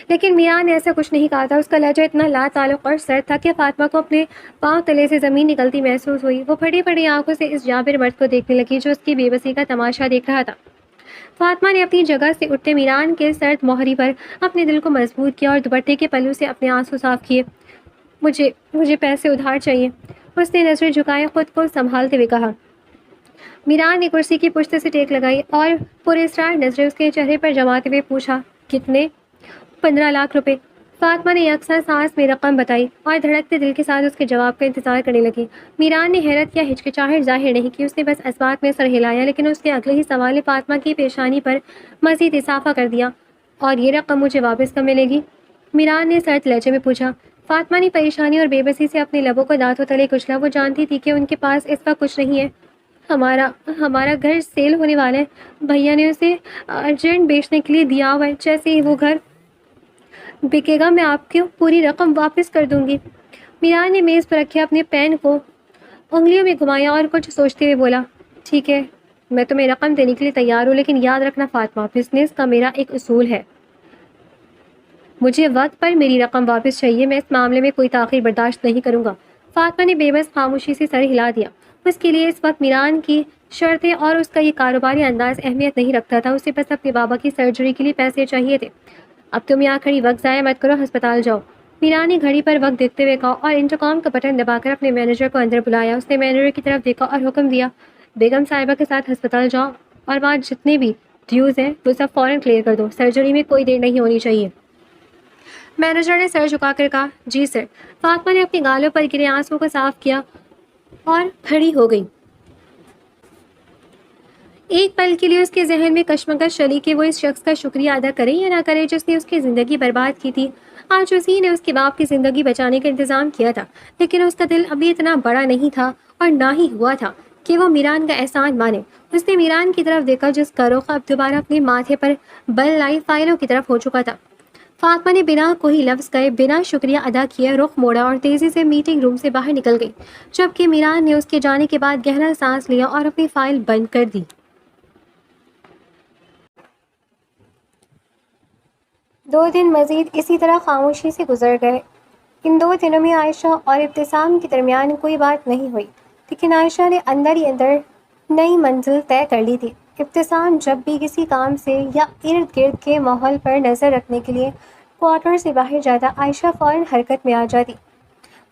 Speaker 1: لیکن میران نے ایسا کچھ نہیں کہا تھا۔ اس کا لہجہ اتنا لا تعلق اور سرد تھا کہ فاطمہ کو اپنے پاؤں تلے سے زمین نکلتی محسوس ہوئی۔ وہ پھٹی پھٹی آنکھوں سے اس جابر مرد کو دیکھنے لگی جو اس کی بے بسی کا تماشا دیکھ رہا تھا۔ فاطمہ نے اپنی جگہ سے اٹھتے میران کے سرد موہری پر اپنے دل کو مضبوط کیا اور دوپٹے کے پلو سے اپنے آنسو صاف کیے۔ مجھے پیسے ادھار چاہیے، اس نے نظریں جھکائے خود کو سنبھالتے ہوئے کہا۔ میران نے کرسی کی پشت سے ٹیک لگائی اور پراسرار نظریں اس کے چہرے پر جماتے ہوئے پوچھا، کتنے؟ 15 لاکھ روپے۔ فاطمہ نے یکساں سانس میں رقم بتائی اور دھڑکتے دل کے ساتھ اس کے جواب کا انتظار کرنے لگی۔ میران نے حیرت یا ہچکچاہٹ ظاہر نہیں کی۔ اس نے بس اسبات میں سر ہلایا، لیکن اس کے اگلے ہی سوال نے فاطمہ کی پیشانی پر مزید اضافہ کر دیا، اور یہ رقم مجھے واپس کب ملے گی؟ میران نے سرد لہجے میں پوچھا۔ فاطمہ نے پریشانی اور بے بسی سے اپنے لبوں کو دانتوں تلے کچلا۔ وہ جانتی تھی کہ ان کے پاس اس وقت کچھ نہیں ہے۔ ہمارا گھر سیل ہونے والا ہے، بھیا نے اسے ارجنٹ بیچنے کے لیے دیا ہوا ہے، جیسے ہی وہ گھر بکے گا میں آپ کو پوری رقم واپس کر دوں گی۔ میران نے میز پر رکھے اپنے پین کو انگلیوں میں گھمایا اور کچھ سوچتے ہوئے بولا، ٹھیک ہے، میں تمہیں رقم دینے کے لیے تیار ہوں، لیکن یاد رکھنا فاطمہ، بزنس کا میرا ایک اصول ہے، مجھے وقت پر میری رقم واپس چاہیے، میں اس معاملے میں کوئی تاخیر برداشت نہیں کروں گا۔ فاطمہ نے بے بس خاموشی سے سر ہلا دیا۔ اس کے لیے اس وقت میران کی شرطیں اور اس کا یہ کاروباری انداز اہمیت نہیں رکھتا تھا، اسے بس اپنے بابا کی سرجری کے لیے پیسے چاہیے تھے۔ اب تم یہاں کھڑی وقت ضائع مت کرو، ہسپتال جاؤ، میران نے گھڑی پر وقت دیکھتے ہوئے کہا اور انٹرکام کا بٹن دبا کر اپنے مینیجر کو اندر بلایا۔ اس نے مینیجر کی طرف دیکھا اور حکم دیا، بیگم صاحبہ کے ساتھ ہسپتال جاؤ اور وہاں جتنے بھی ڈیوز ہیں وہ سب فوراً کلیئر کر دو، سرجری میں کوئی دیر نہیں ہونی چاہیے۔ مینیجر نے سر جھکا کر کہا، جی سر۔ فاطمہ نے اپنی گالوں پر گرے آنسوؤں کو صاف کیا اور کھڑی ہو گئی۔ ایک پل کے لیے اس کے ذہن میں کشمکش چلی کہ وہ اس شخص کا شکریہ ادا کرے یا نہ کرے جس نے اس کی زندگی برباد کی تھی۔ آج اسی نے اس کے باپ کی زندگی بچانے کا انتظام کیا تھا، لیکن اس کا دل ابھی اتنا بڑا نہیں تھا اور نہ ہی ہوا تھا کہ وہ میران کا احسان مانے۔ اس نے میران کی طرف دیکھا جس کا رخ اب دوبارہ اپنے ماتھے پر بل لائی فائلوں کی طرف ہو چکا تھا۔ فاطمہ نے بنا کوئی لفظ کہے، بنا شکریہ ادا کیے رخ موڑا اور تیزی سے میٹنگ روم سے باہر نکل گئی، جبکہ میران نے اس کے جانے کے بعد گہرا سانس لیا اور اپنی فائل بند کر دی۔ 2 دن مزید اسی طرح خاموشی سے گزر گئے۔ ان 2 دنوں میں عائشہ اور ابتسام کے درمیان کوئی بات نہیں ہوئی، لیکن عائشہ نے اندر ہی اندر نئی منزل طے کر لی تھی۔ ابتسام جب بھی کسی کام سے یا ارد گرد کے ماحول پر نظر رکھنے کے لیے کوارٹر سے باہر جاتا، عائشہ فوراً حرکت میں آ جاتی۔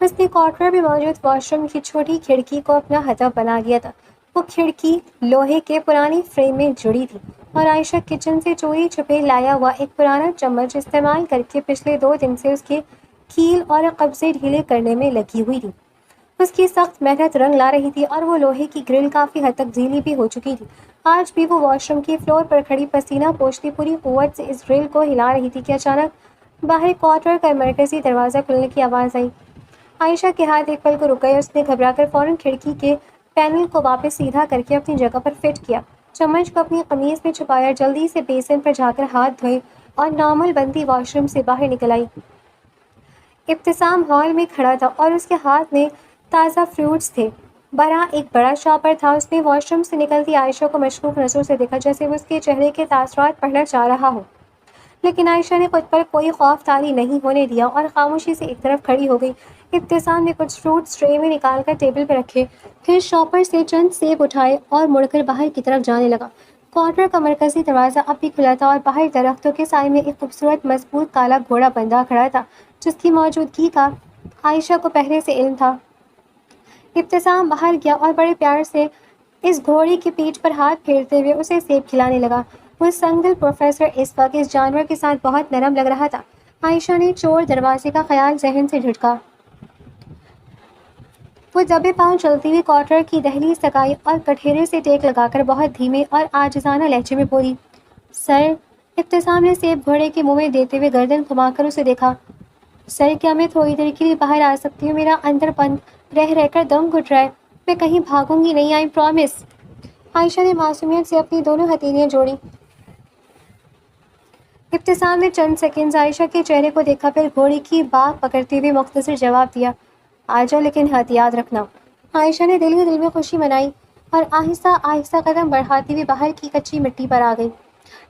Speaker 1: اس نے کوارٹر میں موجود واش روم کی چھوٹی کھڑکی کو اپنا ہدف بنا لیا تھا۔ وہ کھڑکی لوہے کے پرانے فریم میں جڑی تھی اور عائشہ کچن سے چوری چھپے لایا ہوا ایک پرانا چمچ استعمال کر کے پچھلے 2 دن سے اس کے کیل اور قبضے ڈھیلے کرنے میں لگی ہوئی تھی۔ اس کی سخت محنت رنگ لا رہی تھی اور وہ لوہے کی گرل کافی حد تک ڈھیلی بھی ہو چکی تھی۔ آج بھی وہ واش روم کی فلور پر کھڑی پسینہ پوچھتی پوری قوت سے اس گرل کو ہلا رہی تھی کہ اچانک باہر کوارٹر کا مرکزی دروازہ کھلنے کی آواز آئی۔ عائشہ کے ہاتھ ایک پل کو رک گئے۔ اس نے گھبرا کر فوراً کھڑکی کے پینل کو واپس سیدھا کر کے اپنی جگہ پر فٹ کیا، چمچ کو اپنی قمیض میں چھپایا، جلدی سے بیسن پر جا کر ہاتھ دھوئے اور نارمل بنتی واش روم سے باہر نکل آئی۔ ابتسام ہال میں کھڑا تھا اور اس کے ہاتھ میں تازہ فروٹس تھے، برا ایک بڑا شاپر تھا۔ اس نے واش روم سے نکلتی عائشہ کو مشکوک نظروں سے دیکھا، جیسے وہ اس کے چہرے کے تاثرات پڑھنا چاہ رہا ہو، لیکن عائشہ نے خود پر کوئی خوف طاری نہیں ہونے دیا اور خاموشی سے ایک طرف کھڑی ہو گئی۔ ابتسام نے کچھ فروٹس ٹرے میں نکال کر ٹیبل پہ رکھے، پھر شاپر سے چند سیب اٹھائے اور مڑ کر باہر کی طرف جانے لگا۔ کوارٹر کا مرکزی دروازہ اب بھی کھلا تھا اور باہر درختوں کے سائے میں ایک خوبصورت مضبوط کالا گھوڑا بندھا کھڑا تھا، جس کی موجودگی کا عائشہ کو پہلے سے علم تھا۔ ابتسام باہر گیا اور بڑے پیار سے اس گھوڑے کی پیٹھ پر ہاتھ پھیرتے ہوئے اسے سیب کھلانے لگا۔ وہ سنگل پروفیسر اس وقت اس جانور کے ساتھ بہت نرم لگ رہا تھا۔ عائشہ نے چور دروازے کا خیال ذہن سے جھٹکا۔ وہ دبے پاؤں چلتی ہوئی کوارٹر کی دہلیز تک آئی اور کٹہرے سے ٹیک لگا کر بہت دھیمے اور عاجزانہ لہجے میں بولی، سر۔ ابتسام نے سیب گھوڑے کے منہ میں دیتے ہوئے گردن گھما کر اسے دیکھا۔ سر، کیا میں تھوڑی دیر کے لیے باہر آ سکتی ہوں؟ میرا اندر بند رہ کر دم گھٹ رہا ہے، میں کہیں بھاگوں گی نہیں، آئی پرومس۔ عائشہ نے معصومیت سے اپنی دونوں ہتھیلیاں جوڑی۔ ابتسام نے چند سیکنڈز عائشہ کے چہرے کو دیکھا، پھر گھوڑے کی باگ پکڑتے ہوئے مختصر جواب دیا، آ جاؤ، لیکن احتیاط رکھنا۔ عائشہ نے دل ہی دل میں خوشی منائی اور آہستہ آہستہ قدم بڑھاتی ہوئی باہر کی کچی مٹی پر آ گئی۔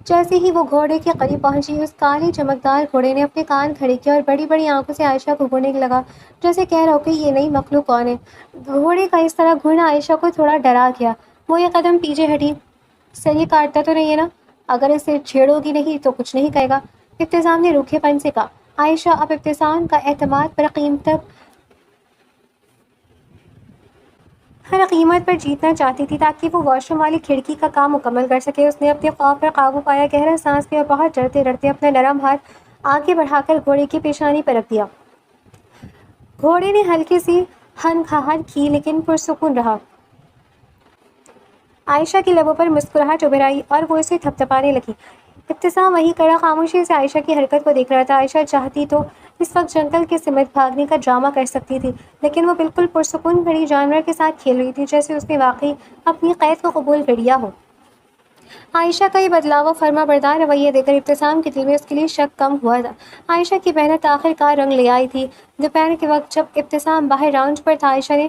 Speaker 1: جیسے ہی وہ گھوڑے کے قریب پہنچی، اس کالے چمکدار گھوڑے نے اپنے کان کھڑے کیے اور بڑی بڑی آنکھوں سے عائشہ کو گھورنے لگا، جیسے کہہ رہا ہو کہ یہ نئی مخلوق کون ہے۔ گھوڑے کا اس طرح گھورنا عائشہ کو تھوڑا ڈرا گیا۔ وہ ایک قدم پیچھے ہٹی۔ سر، یہ کاٹتا تو نہیں ہے نا؟ اگر اسے چھیڑو گی نہیں تو کچھ نہیں کہے گا، ابتسام نے روکھے پن سے کہا۔ عائشہ اب ابتسام کا اعتماد ہر قیمت پر جیتنا چاہتی تھی تاکہ وہ واش روم والی کھڑکی کا کام مکمل کر سکے۔ اس نے اپنے خوف پر قابو پایا، گہرا سانس لیا اور بہت ڈرتے ڈرتے اپنا نرم ہاتھ آگے بڑھا کر گھوڑے کی پیشانی پر رکھ دیا۔ گھوڑے نے ہلکی سی ہنہاہٹ کی لیکن پرسکون رہا۔ عائشہ کے لبوں پر مسکراہٹ ابھر آئی اور وہ اسے تھپتھپانے لگی۔ ابتسام وہیں کھڑا خاموشی سے عائشہ کی حرکت کو دیکھ رہا تھا۔ عائشہ چاہتی تو اس وقت جنگل کے سمت بھاگنے کا ڈرامہ کر سکتی تھی، لیکن وہ بالکل پرسکون کھڑی جانور کے ساتھ کھیل رہی تھی، جیسے اس نے واقعی اپنی قید کو قبول کر لیا ہو۔ عائشہ کا یہ بدلاؤ و فرما بردار رویہ دیکھ کر ابتسام کے دل میں اس کے لیے شک کم ہوا تھا۔ عائشہ کی محنت آخر کار رنگ لے آئی تھی۔ دوپہر کے وقت جب ابتسام باہر راؤنڈ پر تھا، عائشہ نے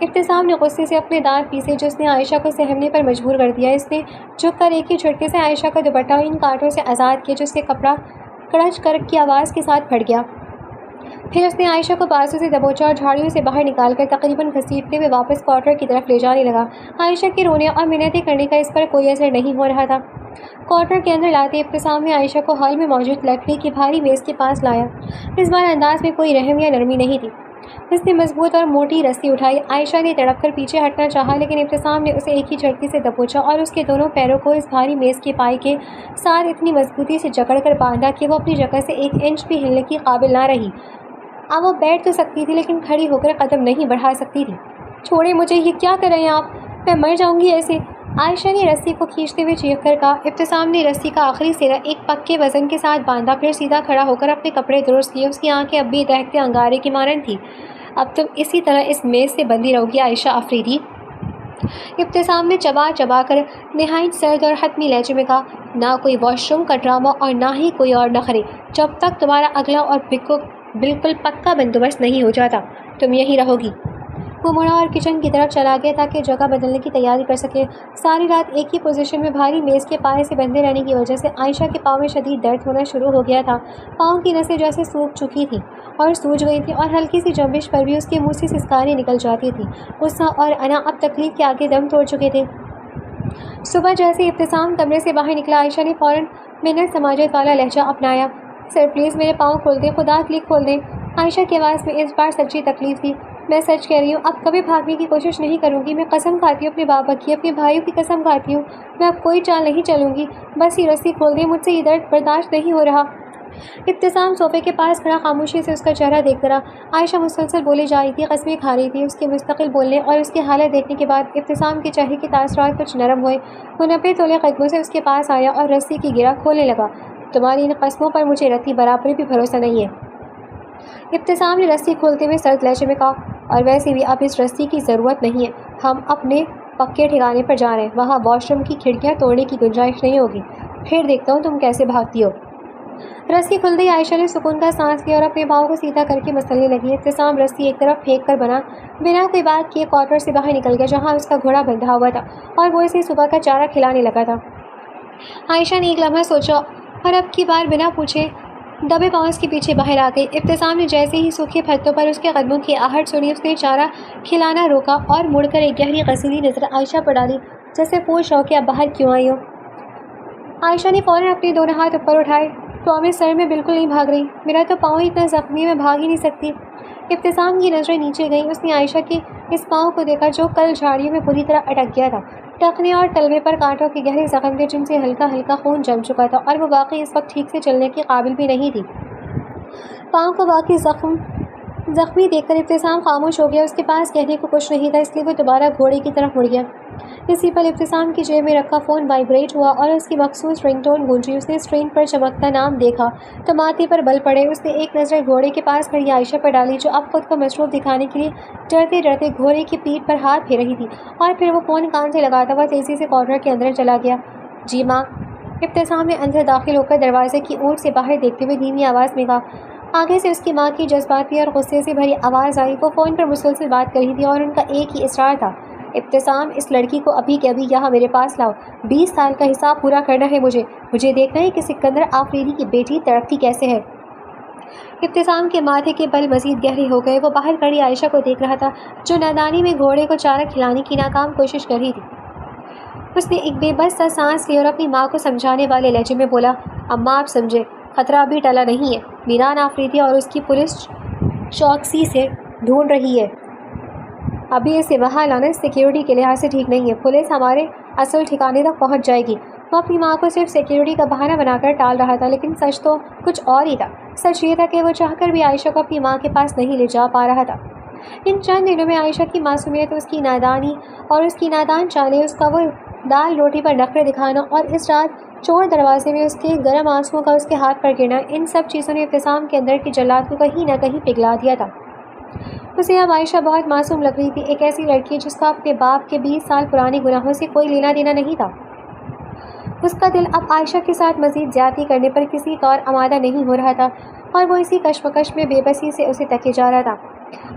Speaker 1: ابتسام نے غصے سے اپنے دانت پیسے جو اس نے عائشہ کو سہمنے پر مجبور کر دیا۔ اس نے جھک کر ایک ہی جھٹکے سے عائشہ کا دوپٹہ ان کانٹوں سے آزاد کیا جس سے کپڑا کڑچ کر کی آواز کے ساتھ پھٹ گیا۔ پھر اس نے عائشہ کو بازو سے دبوچا اور جھاڑیوں سے باہر نکال کر تقریباً گھسیٹتے ہوئے واپس کوارٹر کی طرف لے جانے لگا۔ عائشہ کے رونے اور منتیں کرنے کا اس پر کوئی اثر نہیں ہو رہا تھا۔ کوارٹر کے اندر لاتے ابتسام نے عائشہ کو ہال میں موجود لکڑی کی بھاری میز کے پاس لایا۔ اس بار انداز میں کوئی رحم یا نرمی نہیں تھی۔ اس نے مضبوط اور موٹی رسی اٹھائی۔ عائشہ نے تڑپ کر پیچھے ہٹنا چاہا لیکن ابتسام نے اسے ایک ہی جھٹکے سے دبوچا اور اس کے دونوں پیروں کو اس بھاری میز کے پائے کے ساتھ اتنی مضبوطی سے جکڑ کر باندھا کہ وہ اپنی جگہ سے 1 انچ بھی ہلنے کی قابل نہ رہی۔ اب وہ بیٹھ تو سکتی تھی لیکن کھڑی ہو کر قدم نہیں بڑھا سکتی تھی۔ چھوڑے مجھے، یہ کیا کر رہے ہیں آپ؟ میں مر جاؤں گی ایسے، عائشہ نے رسی کو کھینچتے ہوئے چیخ کر کہا۔ ابتسام نے رسی کا آخری سرا ایک پکے وزن کے ساتھ باندھا، پھر سیدھا کھڑا ہو کر اپنے کپڑے درست کیے۔ اس کی آنکھیں اب بھی دہتے انگارے کی مانند تھیں۔ اب تم اسی طرح اس میز سے بندھی رہو گی عائشہ آفریدی؟ ابتسام نے چبا چبا کر نہایت سرد اور حتمی لہجے میں کہا۔ نہ کوئی واش روم کا ڈرامہ اور نہ ہی کوئی اور نخرے، جب تک تمہارا اگلا اور بالکل پکا بندوبست نہیں ہو جاتا تم یہیں رہو گی۔ وہ مڑا اور کچن کی طرف چلا گیا تاکہ جگہ بدلنے کی تیاری کر سکے۔ ساری رات ایک ہی پوزیشن میں بھاری میز کے پائے سے بندھے رہنے کی وجہ سے عائشہ کے پاؤں میں شدید درد ہونا شروع ہو گیا تھا۔ پاؤں کی نسیں جیسے سوکھ چکی تھیں اور سوج گئی تھیں اور ہلکی سی جنبش پر بھی اس کے منہ سے سسکاریاں نکل جاتی تھیں۔ غصہ اور انا اب تکلیف کے آگے دم توڑ چکے تھے۔ صبح جیسے ابتسام کمرے سے باہر نکلا، عائشہ نے فوراً منت سماجت والا لہجہ اپنایا۔ سر پلیز میرے پاؤں کھول دیں، خدا کے لیے کھول دیں۔ عائشہ کی آواز میں اس بار سچی تکلیف تھی۔ میں سچ کہہ رہی ہوں، اب کبھی بھاگنے کی کوشش نہیں کروں گی۔ میں قسم کھاتی ہوں اپنے بابا کی، اپنے بھائیوں کی قسم کھاتی ہوں، میں اب کوئی چال نہیں چلوں گی۔ بس یہ رسی کھول دیں، مجھ سے یہ درد برداشت نہیں ہو رہا۔ ابتسام صوفے کے پاس کھڑا خاموشی سے اس کا چہرہ دیکھتا رہا۔ عائشہ مسلسل بولے جا رہی تھی، قسمیں کھا رہی تھی۔ اس کے مستقل بولنے اور اس کی حالت دیکھنے کے بعد ابتسام کے چہرے کے تاثرات کچھ نرم ہوئے۔ وہ 90 تولے قدموں سے اس کے پاس آیا اور رسی کی گرہ کھولنے لگا۔ تمہاری ان قسموں پر مجھے رتی برابر بھی بھروسہ نہیں ہے، ابتسام نے رسی کھولتے ہوئے سرد لہجے میں کہا۔ اور ویسے بھی اب اس رسی کی ضرورت نہیں ہے، ہم اپنے پکے ٹھکانے پر جا رہے ہیں، وہاں واش روم کی کھڑکیاں توڑنے کی گنجائش نہیں ہوگی۔ پھر دیکھتا ہوں تم کیسے بھاگتی ہو۔ رسی کھلتے ہی عائشہ نے سکون کا سانس لیا اور اپنے پاؤں کو سیدھا کر کے مسلنے لگی۔ ابتسام رسی ایک طرف پھینک کر بنا کوئی بات کیے کوارٹر سے باہر نکل گیا جہاں اس کا گھوڑا بندھا ہوا تھا اور وہ اسے صبح کا چارہ کھلانے لگا تھا۔ عائشہ نے ایک لمحہ سوچا اور اب کی بار بنا پوچھے دبے پاؤں اس کے پیچھے باہر آ گئی۔ ابتسام نے جیسے ہی سوکھے پھتوں پر اس کے قدموں کی آہٹ سنی، اس نے چارہ کھلانا روکا اور مڑ کر ایک گہری غصیلی نظر عائشہ پر ڈالی، جیسے پوچھ رہا ہو کہ اب باہر کیوں آئی ہو۔ عائشہ نے فوراً اپنے دونوں ہاتھ اوپر اٹھائے۔ پرامس سر، میں بالکل نہیں بھاگ رہی، میرا تو پاؤں اتنا زخمی ہے میں بھاگ ہی نہیں سکتی۔ ابتسام کی نظریں نیچے گئیں۔ اس نے عائشہ کے اس پاؤں کو دیکھا جو کل جھاڑیوں میں بری طرح اٹک گیا تھا۔ ٹخنے اور تلوے پر کانٹوں کے گہرے زخم تھے جن سے ہلکا ہلکا خون جم چکا تھا اور وہ واقعی اس وقت ٹھیک سے چلنے کے قابل بھی نہیں تھی۔ پاؤں کو واقعی زخمی دیکھ کر ابتسام خاموش ہو گیا۔ اس کے پاس کہنے کو کچھ نہیں تھا، اس لیے وہ دوبارہ گھوڑے کی طرف مڑ گیا۔ اسی پل ابتسام کی جیب میں رکھا فون وائبریٹ ہوا اور اس کی مخصوص رنگ ٹون گونجی۔ اس نے اسکرین پر چمکتا نام دیکھا تو ماتھے پر بل پڑے۔ اس نے ایک نظر گھوڑے کے پاس کھڑی عائشہ پر ڈالی جو اب خود کو مصروف دکھانے کے لیے ڈرتے ڈرتے گھوڑے کی پیٹھ پر ہاتھ پھیر رہی تھی، اور پھر وہ فون کان سے لگاتا ہوا تیزی سے کوارٹر کے اندر چلا گیا۔ جی ماں، ابتسام نے اندر داخل ہو کر دروازے کی اوٹ سے باہر دیکھتے ہوئے دھیمی آواز میں کہا۔ آگے سے اس کی ماں کی جذباتی اور غصے سے بھری آواز آئی۔ وہ فون پر مسلسل بات کر رہی تھی اور ان کا ایک ہی اصرار تھا، ابتسام اس لڑکی کو ابھی کے ابھی یہاں میرے پاس لاؤ، 20 سال کا حساب پورا کرنا ہے مجھے دیکھنا ہے کہ سکندر آفریدی کی بیٹی تڑپتی کیسے ہے۔ ابتسام کے ماتھے کے بل مزید گہرے ہو گئے۔ وہ باہر کھڑی عائشہ کو دیکھ رہا تھا جو نادانی میں گھوڑے کو چارہ کھلانے کی ناکام کوشش کر رہی تھی۔ اس نے ایک بے بس سا سانس لیا اور اپنی ماں کو سمجھانے والے لہجے میں بولا، اماں آپ سمجھے، خطرہ ابھی ٹلا نہیں ہے، میران آفریدی اور اس کی پولیس چوکسی سے ڈھونڈ رہی ہے، ابھی اسے وہاں لانا سیکیورٹی کے لحاظ سے ٹھیک نہیں ہے، پولیس ہمارے اصل ٹھکانے تک پہنچ جائے گی۔ وہ اپنی ماں کو صرف سیکیورٹی کا بہانہ بنا کر ٹال رہا تھا لیکن سچ تو کچھ اور ہی تھا۔ سچ یہ تھا کہ وہ چاہ کر بھی عائشہ کو اپنی ماں کے پاس نہیں لے جا پا رہا تھا۔ ان چند دنوں میں عائشہ کی معصومیت، اس کی نادانی اور اس کی نادان چالیں، اس کا وہ دال روٹی پر نخرے دکھانا اور اس رات چور دروازے میں اس کے گرم آنسوؤں کا اس کے ہاتھ پر گرنا، ان سب چیزوں نے ابتسام کے اندر کی جلاد کو کہیں نہ کہیں پگھلا دیا تھا۔ اسے اب عائشہ بہت معصوم لگ رہی تھی، ایک ایسی لڑکی جس کا اپنے باپ کے 20 سال پرانے گناہوں سے کوئی لینا دینا نہیں تھا۔ اس کا دل اب عائشہ کے ساتھ مزید زیادتی کرنے پر کسی طور آمادہ نہیں ہو رہا تھا اور وہ اسی کشمکش میں بے بسی سے اسے تکے جا رہا تھا۔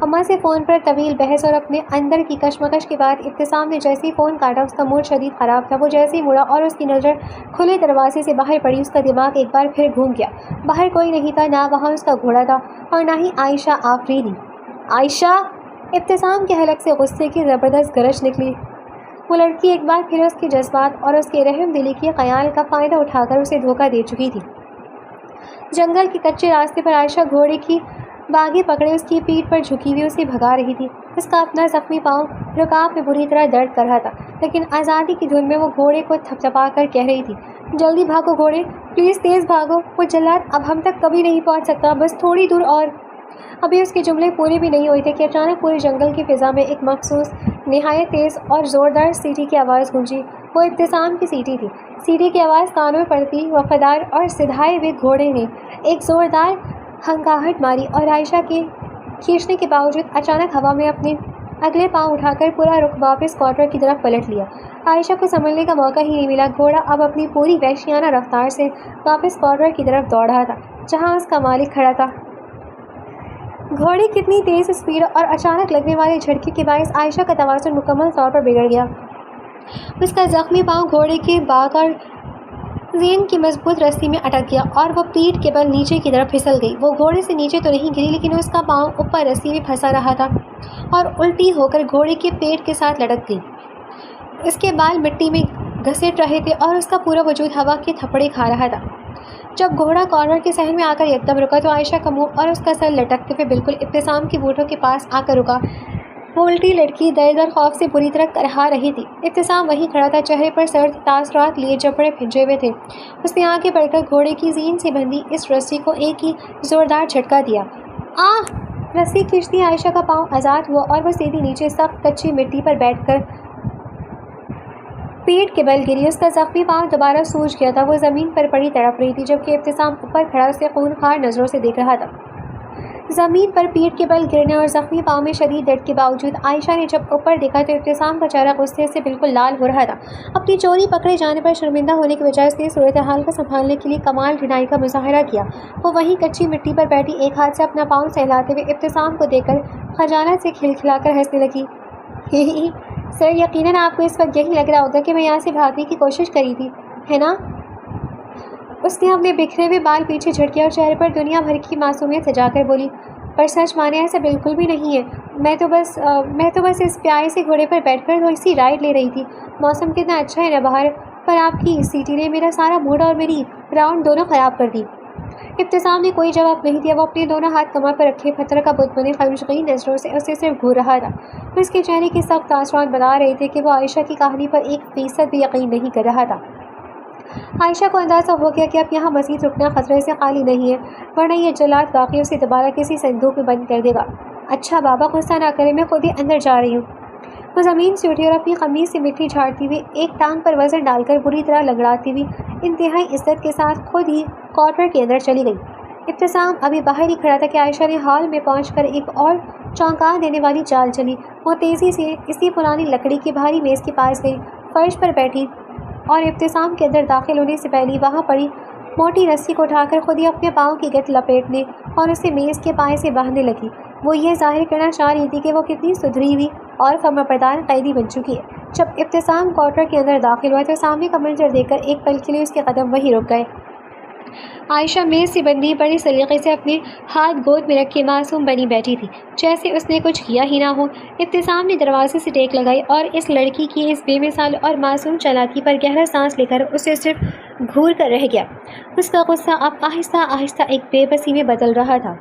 Speaker 1: اماں سے فون پر طویل بحث اور اپنے اندر کی کشمکش کے بعد ابتسام نے جیسے ہی فون کاٹا، اس کا موڈ شدید خراب تھا۔ وہ جیسے ہی مڑا اور اس کی نظر کھلے دروازے سے باہر پڑی، اس کا دماغ ایک بار پھر گھوم گیا۔ باہر کوئی نہیں تھا، نہ وہاں اس کا گھوڑا تھا اور نہ ہی عائشہ آفریدی۔ عائشہ! ابتسام کے حلق سے غصے کی زبردست گرج نکلی۔ وہ لڑکی ایک بار پھر اس کے جذبات اور اس کے رحم دلی کے خیال کا فائدہ اٹھا کر اسے دھوکہ دے چکی تھی۔ جنگل کے کچے راستے پر عائشہ گھوڑے کی باگیں پکڑے اس کی پیٹھ پر جھکی ہوئی اسے بھگا رہی تھی۔ اس کا اپنا زخمی پاؤں رکاب میں بری طرح درد کر رہا تھا، لیکن آزادی کی دھن میں وہ گھوڑے کو تھپتھپا کر کہہ رہی تھی، جلدی بھاگو گھوڑے، پلیز تیز بھاگو، وہ جلاد اب ہم تک کبھی نہیں پہنچ سکتا، بس تھوڑی دور اور۔ ابھی اس کے جملے پورے بھی نہیں ہوئے تھے کہ اچانک پورے جنگل کی فضا میں ایک مخصوص نہایت تیز اور زوردار سیٹی کی آواز گونجی۔ وہ ابتسام کی سیٹی تھی۔ سیٹی کی آواز کانوں میں پڑتی وفادار اور سدھائے ہوئے گھوڑے نے ایک زوردار ہنکاہٹ ماری اور عائشہ کے کھینچنے کے باوجود اچانک ہوا میں اپنے اگلے پاؤں اٹھا کر پورا رخ واپس کوارٹر کی طرف پلٹ لیا۔ عائشہ کو سنبھلنے کا موقع ہی نہیں ملا۔ گھوڑا اب اپنی پوری وحشیانہ رفتار سے واپس کوارٹر کی طرف دوڑ رہا تھا جہاں اس کا مالک کھڑا تھا۔ گھوڑے کی اتنی تیز اسپیڈ اور اچانک لگنے والے جھٹکے کے باعث عائشہ کا توازن مکمل طور پر بگڑ گیا۔ اس کا زخمی پاؤں گھوڑے کے باگ اور زین کی مضبوط رسی میں اٹک گیا اور وہ پیٹھ کے بل نیچے کی طرف پھسل گئی۔ وہ گھوڑے سے نیچے تو نہیں گری، لیکن اس کا پاؤں اوپر رسی میں پھنسا رہا تھا اور الٹی ہو کر گھوڑے کے پیٹ کے ساتھ لٹک گئی۔ اس کے بال مٹی میں گھسٹ رہے تھے اور اس کا پورا وجود ہوا کے تھپڑے کھا رہا تھا۔ جب گھوڑا کارنر کے صحن میں آ کر یکدم رکا تو عائشہ کا منہ اور اس کا سر لٹکتے ہوئے بالکل ابتسام کی بوٹوں کے پاس آ کر رکا۔ وہ الٹی لڑکی درد اور خوف سے بری طرح کرہا رہی تھی۔ ابتسام وہیں کھڑا تھا، چہرے پر سرد تاثرات لیے جبڑے بھیجے ہوئے تھے۔ اس نے آگے بڑھ کر گھوڑے کی زین سے بندھی اس رسی کو ایک ہی زوردار جھٹکا دیا۔ آہ! رسی کھینچتی عائشہ کا پاؤں آزاد ہوا اور وہ سیدھی نیچے سخت کچی مٹی پر بیٹھ کر پیٹ کے بل گری۔ اس کا زخمی پاؤں دوبارہ سوج گیا تھا۔ وہ زمین پر پڑی تڑپ رہی تھی، جبکہ ابتسام اوپر کھڑا اسے خونخوار نظروں سے دیکھ رہا تھا۔ زمین پر پیٹ کے بل گرنے اور زخمی پاؤں میں شدید درد کے باوجود عائشہ نے جب اوپر دیکھا تو ابتسام کا چہرہ غصے سے بالکل لال ہو رہا تھا۔ اپنی چوری پکڑے جانے پر شرمندہ ہونے کے بجائے اس نے صورتحال کو سنبھالنے کے لیے کمال ڈھلائی کا مظاہرہ کیا۔ وہ وہیں کچی مٹی پر بیٹھی ایک ہاتھ سے اپنا پاؤں سہلاتے ہوئے ابتسام کو دیکھ کر خجالت سے کھلکھلا کر ہنسنے لگی۔ سر، یقیناً آپ کو اس وقت یہی لگ رہا ہوگا کہ میں یہاں سے بھاگنے کی کوشش کری تھی، ہے نا؟ اس نے اپنے بکھرے ہوئے بال پیچھے جھٹکے اور چہرے پر دنیا بھر کی معصومیت سجا کر بولی، پر سچ مانے ایسا بالکل بھی نہیں ہے۔ میں تو بس اس پیارے سے گھوڑے پر بیٹھ کر تھوڑی سی رائڈ لے رہی تھی۔ موسم کتنا اچھا ہے نا باہر، پر آپ کی سیٹی نے میرا سارا موڈ اور میری راؤنڈ دونوں خراب کر دی۔ ابتسام نے کوئی جواب نہیں دیا۔ وہ اپنے دونوں ہاتھ کمر پر رکھے پتھر کا بت بنے خمشگیں نظروں سے اسے صرف گھور رہا تھا۔ اس کے چہرے کے سخت تاثرات بتا رہے تھے کہ وہ عائشہ کی کہانی پر 1% بھی یقین نہیں کر رہا تھا۔ عائشہ کو اندازہ ہو گیا کہ اب یہاں مزید رکنا خطرے سے خالی نہیں ہے، ورنہ یہ جلاد واقعی اسے دوبارہ کسی صندوق میں بند کر دے گا۔ اچھا بابا، غصہ نہ کریں، میں خود ہی اندر جا رہی ہوں۔ وہ زمین سے اٹھی اور اپنی قمیص سے مٹی جھاڑتی ہوئی ایک ٹانگ پر وزن ڈال کر بری طرح لنگڑاتی ہوئی انتہائی عزت کے ساتھ خود ہی کوارٹر کے اندر چلی گئی۔ ابتسام ابھی باہر ہی کھڑا تھا کہ عائشہ نے ہال میں پہنچ کر ایک اور چونکا دینے والی چال چلی۔ وہ تیزی سے اسی پرانی لکڑی کی بھاری میز کے پاس گئی، فرش پر بیٹھی اور ابتسام کے اندر داخل ہونے سے پہلے وہاں پڑی موٹی رسی کو اٹھا کر خود ہی اپنے پاؤں کی گت لپیٹنے اور اسے میز کے پائے سے باندھنے لگی۔ وہ یہ ظاہر کرنا چاہ رہی تھی کہ وہ کتنی سدھری ہوئی اور فرمانبردار قیدی بن چکی ہے۔ جب ابتسام کوارٹر کے اندر داخل ہوا تو سامنے کا منظر دیکھ کر ایک پل کے لیے اس کے قدم وہیں رک گئے۔ عائشہ میز سے بندھی بڑے سلیقے سے اپنے ہاتھ گود میں رکھے معصوم بنی بیٹھی تھی، جیسے اس نے کچھ کیا ہی نہ ہو۔ ابتسام نے دروازے سے ٹیک لگائی اور اس لڑکی کی اس بے مثال اور معصوم چالاکی پر گہرا سانس لے کر اسے صرف گھور کر رہ گیا۔ اس کا غصہ اب آہستہ آہستہ ایک بے بسی میں بدل رہا تھا۔